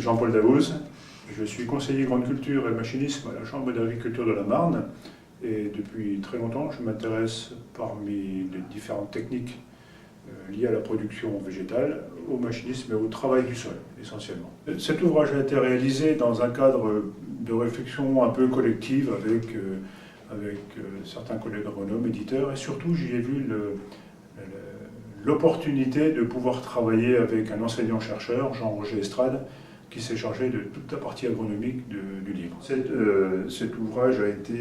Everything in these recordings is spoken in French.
Jean-Paul Daouz. Je suis conseiller grande culture et machinisme à la Chambre d'agriculture de la Marne. Et depuis très longtemps, je m'intéresse parmi les différentes techniques liées à la production végétale, au machinisme et au travail du sol, essentiellement. Cet ouvrage a été réalisé dans un cadre de réflexion un peu collective avec certains collègues agronomes, éditeurs, et surtout j'y ai vu l'opportunité de pouvoir travailler avec un enseignant-chercheur, Jean-Roger Estrade, qui s'est chargé de toute la partie agronomique du livre. Cet ouvrage a été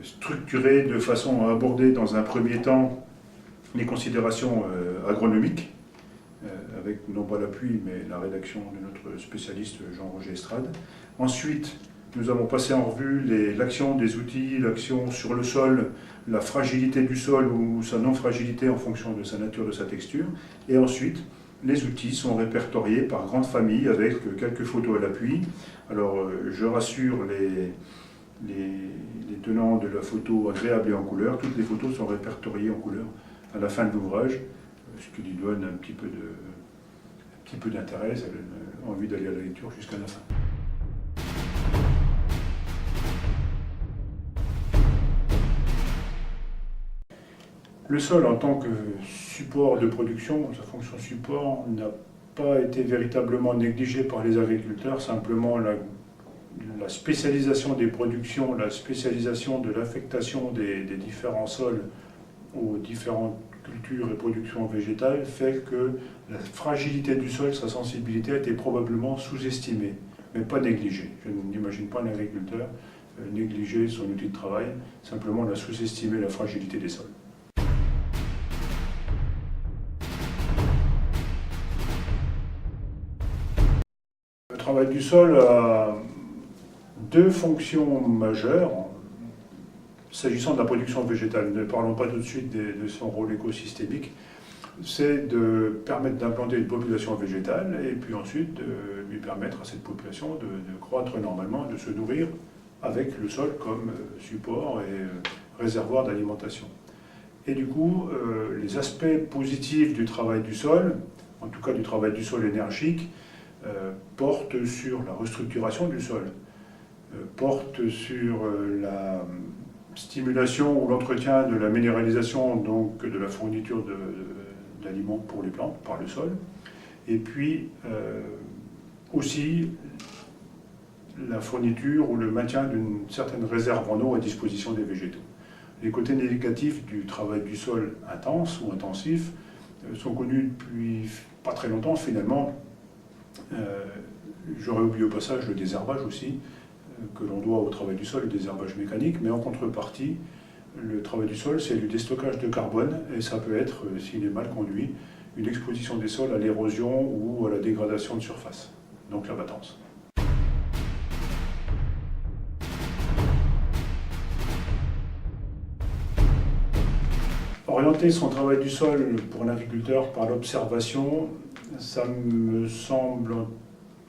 structuré de façon à aborder dans un premier temps les considérations agronomiques, avec non pas l'appui, mais la rédaction de notre spécialiste Jean-Roger Estrade. Ensuite, nous avons passé en revue l'action des outils, l'action sur le sol, la fragilité du sol ou sa non-fragilité en fonction de sa nature, de sa texture. Et ensuite, les outils sont répertoriés par grande famille avec quelques photos à l'appui. Alors, je rassure les tenants de la photo agréable et en couleur. Toutes les photos sont répertoriées en couleur à la fin de l'ouvrage, ce qui lui donne un petit peu d'intérêt, ça donne envie d'aller à la lecture jusqu'à la fin. Le sol, en tant que support de production, sa fonction support, n'a pas été véritablement négligé par les agriculteurs. Simplement, la spécialisation des productions, la spécialisation de l'affectation des différents sols aux différentes cultures et productions végétales fait que la fragilité du sol, sa sensibilité a été probablement sous-estimée, mais pas négligée. Je n'imagine pas un agriculteur négliger son outil de travail, simplement la sous-estimer la fragilité des sols. Le travail du sol a deux fonctions majeures. S'agissant de la production végétale, ne parlons pas tout de suite de son rôle écosystémique, c'est de permettre d'implanter une population végétale et puis ensuite de lui permettre à cette population de croître normalement, de se nourrir avec le sol comme support et réservoir d'alimentation. Et du coup, les aspects positifs du travail du sol, en tout cas du travail du sol énergique, portent sur la restructuration du sol, portent sur la stimulation ou l'entretien de la minéralisation, donc de la fourniture d'aliments pour les plantes par le sol, et puis aussi la fourniture ou le maintien d'une certaine réserve en eau à disposition des végétaux. Les côtés négatifs du travail du sol intense ou intensif sont connus depuis pas très longtemps finalement. J'aurais oublié au passage le désherbage aussi, que l'on doit au travail du sol, le désherbage mécanique, mais en contrepartie, le travail du sol, c'est du déstockage de carbone, et ça peut être, s'il est mal conduit, une exposition des sols à l'érosion ou à la dégradation de surface, donc l'abattance. Orienter son travail du sol pour l'agriculteur par l'observation, ça me semble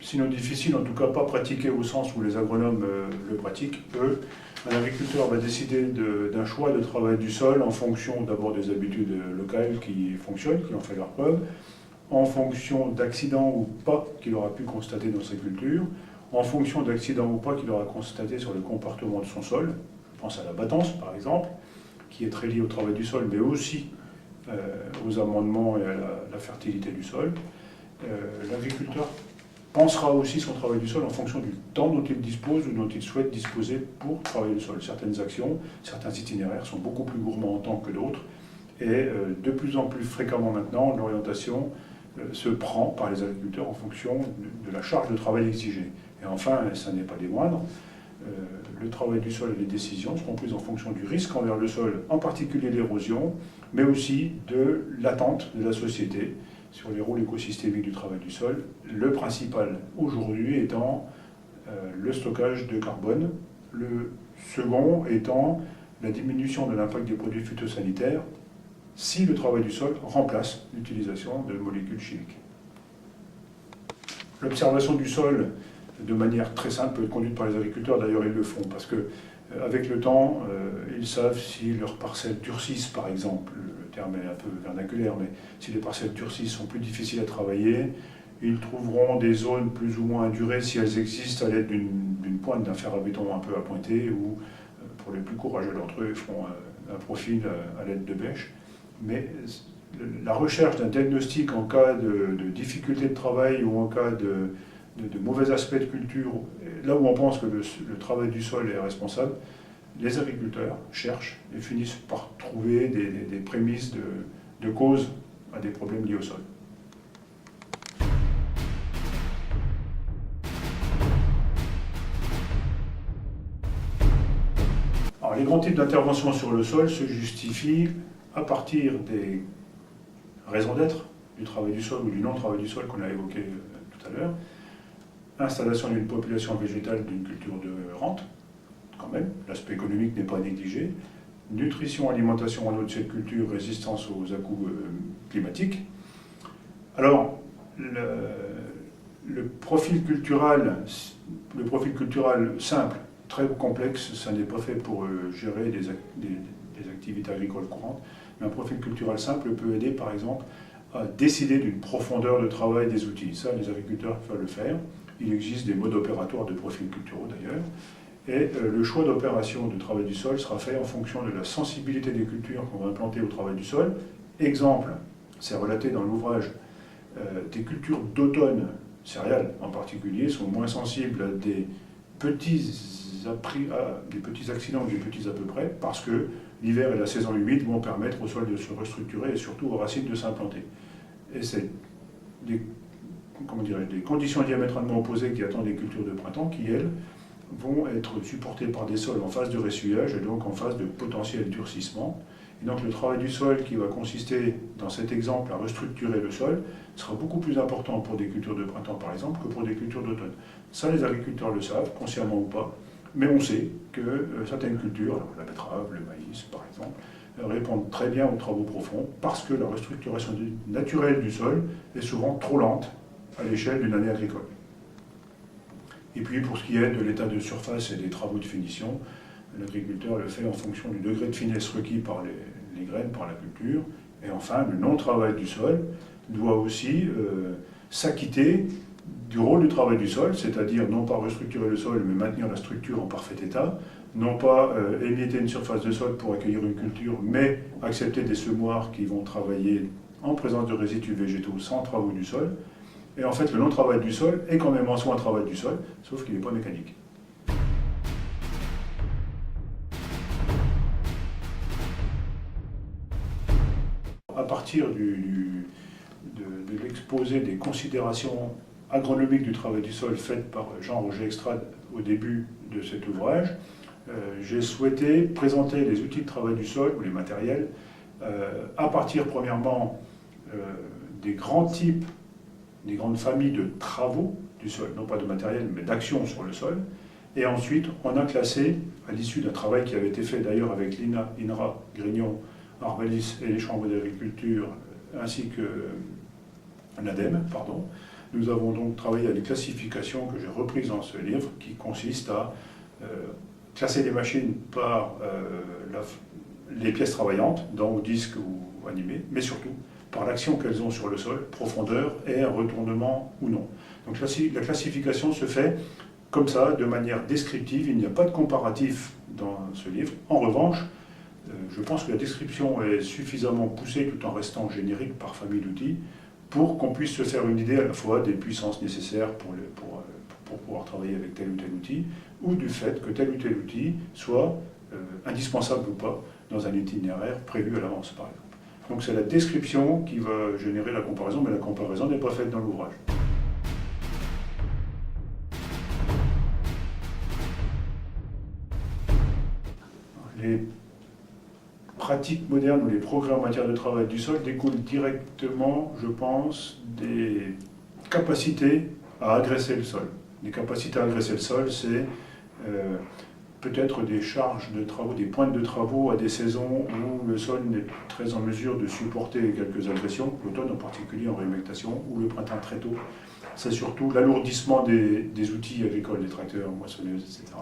sinon difficile, en tout cas pas pratiqué au sens où les agronomes le pratiquent, eux. Un agriculteur va décider d'un choix de travail du sol en fonction d'abord des habitudes locales qui fonctionnent, qui ont fait leur preuve, en fonction d'accidents ou pas qu'il aura pu constater dans sa culture, en fonction d'accidents ou pas qu'il aura constaté sur le comportement de son sol. Je pense à la battance par exemple, qui est très liée au travail du sol, mais aussi aux amendements et à la fertilité du sol. L'agriculteur pensera aussi son travail du sol en fonction du temps dont il dispose ou dont il souhaite disposer pour travailler le sol. Certaines actions, certains itinéraires sont beaucoup plus gourmands en temps que d'autres et de plus en plus fréquemment maintenant, l'orientation se prend par les agriculteurs en fonction de la charge de travail exigée. Et enfin, et ça n'est pas des moindres, le travail du sol et les décisions seront prises en fonction du risque envers le sol, en particulier l'érosion, mais aussi de l'attente de la société sur les rôles écosystémiques du travail du sol, le principal aujourd'hui étant le stockage de carbone, le second étant la diminution de l'impact des produits phytosanitaires si le travail du sol remplace l'utilisation de molécules chimiques. L'observation du sol de manière très simple peut être conduite par les agriculteurs, d'ailleurs ils le font, parce qu'avec le temps, ils savent si leurs parcelles durcissent par exemple, le terme est un peu vernaculaire, mais si les parcelles durcissent sont plus difficiles à travailler, Ils trouveront des zones plus ou moins indurées si elles existent à l'aide d'une pointe d'un fer à béton un peu appointé, ou pour les plus courageux d'entre eux, ils feront un profil à l'aide de bêches. Mais la recherche d'un diagnostic en cas de difficulté de travail ou en cas de mauvais aspects de culture, là où on pense que le travail du sol est responsable, les agriculteurs cherchent et finissent par trouver des prémices de causes à des problèmes liés au sol. Alors, les grands types d'intervention sur le sol se justifient à partir des raisons d'être du travail du sol ou du non-travail du sol qu'on a évoqué tout à l'heure. Installation d'une population végétale d'une culture de rente, quand même, l'aspect économique n'est pas négligé. Nutrition, alimentation en eau de cette culture, résistance aux à-coups climatiques. Alors, le profil culturel simple, très complexe, ça n'est pas fait pour gérer des activités agricoles courantes, mais un profil culturel simple peut aider, par exemple, à décider d'une profondeur de travail des outils. Ça, les agriculteurs peuvent le faire. Il existe des modes opératoires de profils culturaux d'ailleurs. Et le choix d'opération de travail du sol sera fait en fonction de la sensibilité des cultures qu'on va implanter au travail du sol. Exemple, c'est relaté dans l'ouvrage, des cultures d'automne, céréales en particulier, sont moins sensibles à des petits accidents, des petits à peu près, parce que l'hiver et la saison humide vont permettre au sol de se restructurer et surtout aux racines de s'implanter. Et c'est des conditions diamétralement opposées qui attendent les cultures de printemps qui, elles, vont être supportées par des sols en phase de ressuyage et donc en phase de potentiel durcissement. Et donc le travail du sol qui va consister, dans cet exemple, à restructurer le sol, sera beaucoup plus important pour des cultures de printemps, par exemple, que pour des cultures d'automne. Ça, les agriculteurs le savent, consciemment ou pas, mais on sait que certaines cultures, alors la betterave, le maïs, par exemple, répondent très bien aux travaux profonds parce que la restructuration naturelle du sol est souvent trop lente à l'échelle d'une année agricole. Et puis pour ce qui est de l'état de surface et des travaux de finition, l'agriculteur le fait en fonction du degré de finesse requis par les graines, par la culture. Et enfin, le non-travail du sol doit aussi s'acquitter du rôle du travail du sol, c'est-à-dire non pas restructurer le sol, mais maintenir la structure en parfait état, non pas émietter une surface de sol pour accueillir une culture, mais accepter des semoirs qui vont travailler en présence de résidus végétaux sans travaux du sol. Et en fait, le non-travail du sol est quand même en soi un travail du sol, sauf qu'il n'est pas mécanique. À partir de l'exposé des considérations agronomiques du travail du sol faites par Jean-Roger Extrade au début de cet ouvrage, j'ai souhaité présenter les outils de travail du sol, ou les matériels, à partir premièrement des grands types, des grandes familles de travaux du sol, non pas de matériel, mais d'actions sur le sol. Et ensuite, on a classé, à l'issue d'un travail qui avait été fait d'ailleurs avec l'INA, INRA, Grignon, Arvalis et les chambres d'agriculture, ainsi que l'ADEME, pardon, nous avons donc travaillé à des classifications que j'ai reprises dans ce livre, qui consistent à classer les machines par les pièces travaillantes, donc disques ou animés, mais surtout par l'action qu'elles ont sur le sol, profondeur et retournement ou non. Donc la classification se fait comme ça, de manière descriptive, il n'y a pas de comparatif dans ce livre. En revanche, je pense que la description est suffisamment poussée tout en restant générique par famille d'outils pour qu'on puisse se faire une idée à la fois des puissances nécessaires pour pouvoir travailler avec tel ou tel outil, ou du fait que tel ou tel outil soit indispensable ou pas dans un itinéraire prévu à l'avance, par exemple. Donc c'est la description qui va générer la comparaison, mais la comparaison n'est pas faite dans l'ouvrage. Les pratiques modernes ou les progrès en matière de travail du sol découlent directement, je pense, des capacités à agresser le sol. Les capacités à agresser le sol, c'est peut-être des charges de travaux, des pointes de travaux à des saisons où le sol n'est très en mesure de supporter quelques agressions, l'automne en particulier en réhumectation, ou le printemps très tôt. C'est surtout l'alourdissement des outils agricoles, des tracteurs, moissonneuses, etc.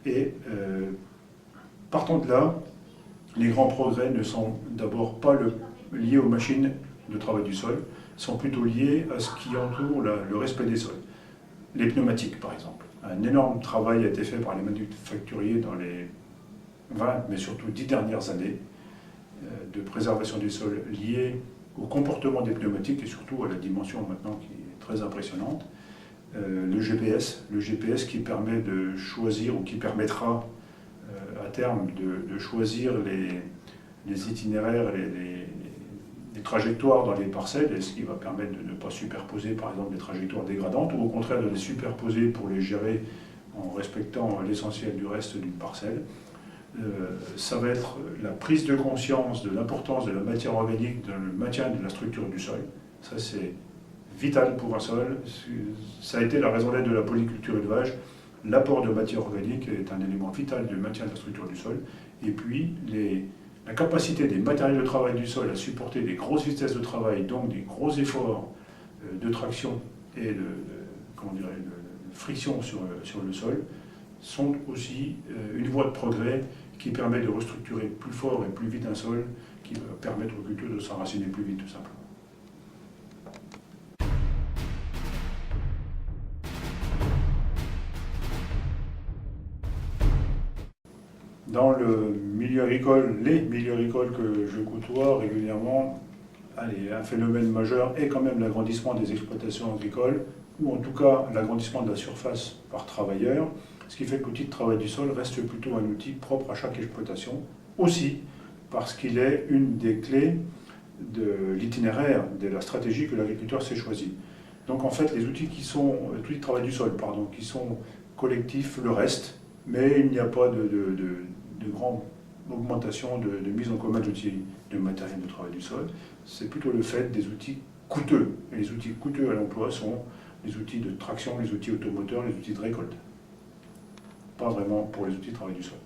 Et partant de là, les grands progrès ne sont d'abord pas liés aux machines de travail du sol, sont plutôt liées à ce qui entoure le respect des sols. Les pneumatiques, par exemple. Un énorme travail a été fait par les manufacturiers dans les 20, mais surtout 10 dernières années, de préservation des sols liés au comportement des pneumatiques et surtout à la dimension maintenant qui est très impressionnante. Le GPS qui permet de choisir ou qui permettra à terme de choisir les itinéraires, les trajectoires dans les parcelles, et ce qui va permettre de ne pas superposer par exemple des trajectoires dégradantes ou au contraire de les superposer pour les gérer en respectant l'essentiel du reste d'une parcelle. Ça va être la prise de conscience de l'importance de la matière organique dans le maintien de la structure du sol. Ça, c'est vital pour un sol. Ça a été la raison d'être de la polyculture élevage. L'apport de matière organique est un élément vital du maintien de la structure du sol. Et puis, la capacité des matériaux de travail du sol à supporter des grosses vitesses de travail, donc des gros efforts de traction et de friction sur le sol, sont aussi une voie de progrès qui permet de restructurer plus fort et plus vite un sol, qui va permettre aux cultures de s'enraciner plus vite, tout simplement. Dans le milieu agricole, les milieux agricoles que je côtoie régulièrement, un phénomène majeur est quand même l'agrandissement des exploitations agricoles, ou en tout cas l'agrandissement de la surface par travailleur, ce qui fait que l'outil de travail du sol reste plutôt un outil propre à chaque exploitation, aussi parce qu'il est une des clés de l'itinéraire, de la stratégie que l'agriculteur s'est choisi. Donc en fait, les outils de travail du sol, qui sont collectifs, le reste, mais il n'y a pas de grande augmentation de mise en commun d'outils de matériel de travail du sol. C'est plutôt le fait des outils coûteux. Et les outils coûteux à l'emploi sont les outils de traction, les outils automoteurs, les outils de récolte. Pas vraiment pour les outils de travail du sol.